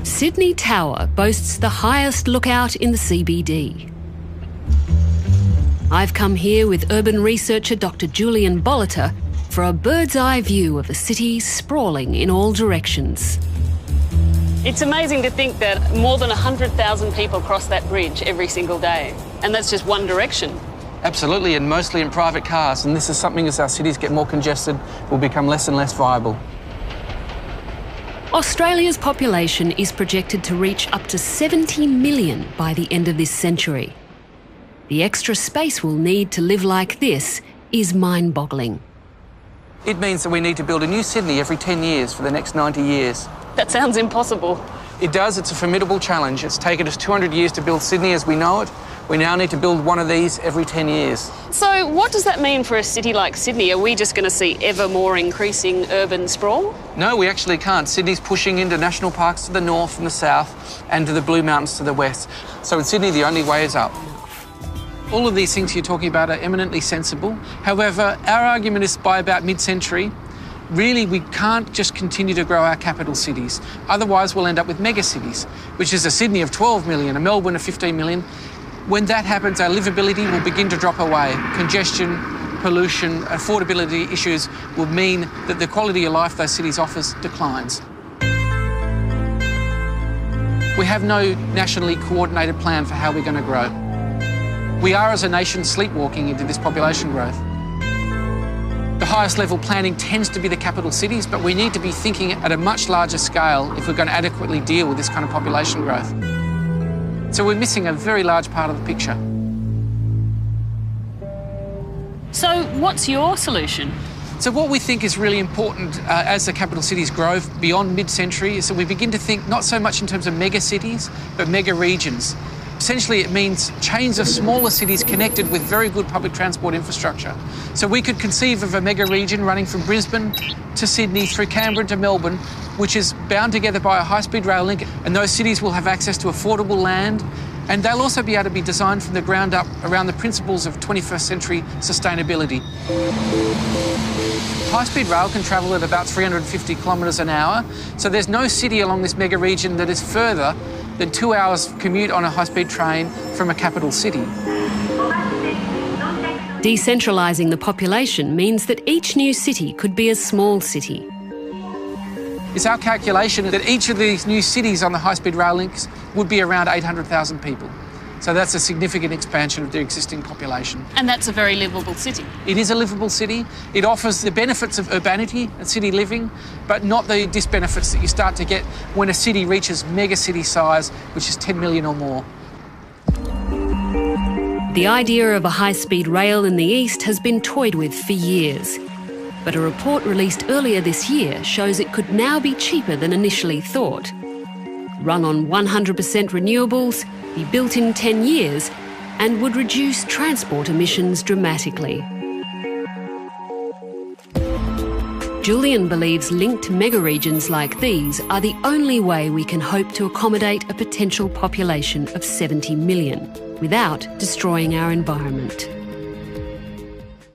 Sydney Tower boasts the highest lookout in the CBD. I've come here with urban researcher Dr. Julian Boliter for a bird's-eye view of a city sprawling in all directions. It's amazing to think that more than 100,000 people cross that bridge every single day, and that's just one direction. Absolutely, and mostly in private cars, and this is something as our cities get more congested will become less and less viable. Australia's population is projected to reach up to 70 million by the end of this century. The extra space we'll need to live like this is mind-boggling. It means that we need to build a new Sydney every 10 years for the next 90 years. That sounds impossible. It does. It's a formidable challenge. It's taken us 200 years to build Sydney as we know it. We now need to build one of these every 10 years. So what does that mean for a city like Sydney? Are we just going to see ever more increasing urban sprawl? No, we actually can't. Sydney's pushing into national parks to the north and the south and to the Blue Mountains to the west. So in Sydney, the only way is up. All of these things you're talking about are eminently sensible. However, our argument is by about mid-century, really we can't just continue to grow our capital cities. Otherwise, we'll end up with megacities, which is a Sydney of 12 million, a Melbourne of 15 million. When that happens, our livability will begin to drop away. Congestion, pollution, affordability issues will mean that the quality of life those cities offers declines. We have no nationally coordinated plan for how we're going to grow. We are, as a nation, sleepwalking into this population growth. The highest level planning tends to be the capital cities, but we need to be thinking at a much larger scale if we're going to adequately deal with this kind of population growth. So we're missing a very large part of the picture. So what's your solution? So what we think is really important as the capital cities grow beyond mid-century is that we begin to think not so much in terms of mega cities, but mega regions. Essentially, it means chains of smaller cities connected with very good public transport infrastructure. So we could conceive of a mega region running from Brisbane to Sydney through Canberra to Melbourne, which is bound together by a high-speed rail link, and those cities will have access to affordable land, and they'll also be able to be designed from the ground up around the principles of 21st century sustainability. High-speed rail can travel at about 350 kilometres an hour, so there's no city along this mega region that is further than 2 hours commute on a high-speed train from a capital city. Decentralising the population means that each new city could be a small city. It's our calculation that each of these new cities on the high-speed rail links would be around 800,000 people. So that's a significant expansion of the existing population. And that's a very livable city. It is a livable city. It offers the benefits of urbanity and city living, but not the disbenefits that you start to get when a city reaches mega-city size, which is 10 million or more. The idea of a high-speed rail in the east has been toyed with for years. But a report released earlier this year shows it could now be cheaper than initially thought. Run on 100% renewables, be built in 10 years, and would reduce transport emissions dramatically. Julian believes linked mega-regions like these are the only way we can hope to accommodate a potential population of 70 million without destroying our environment.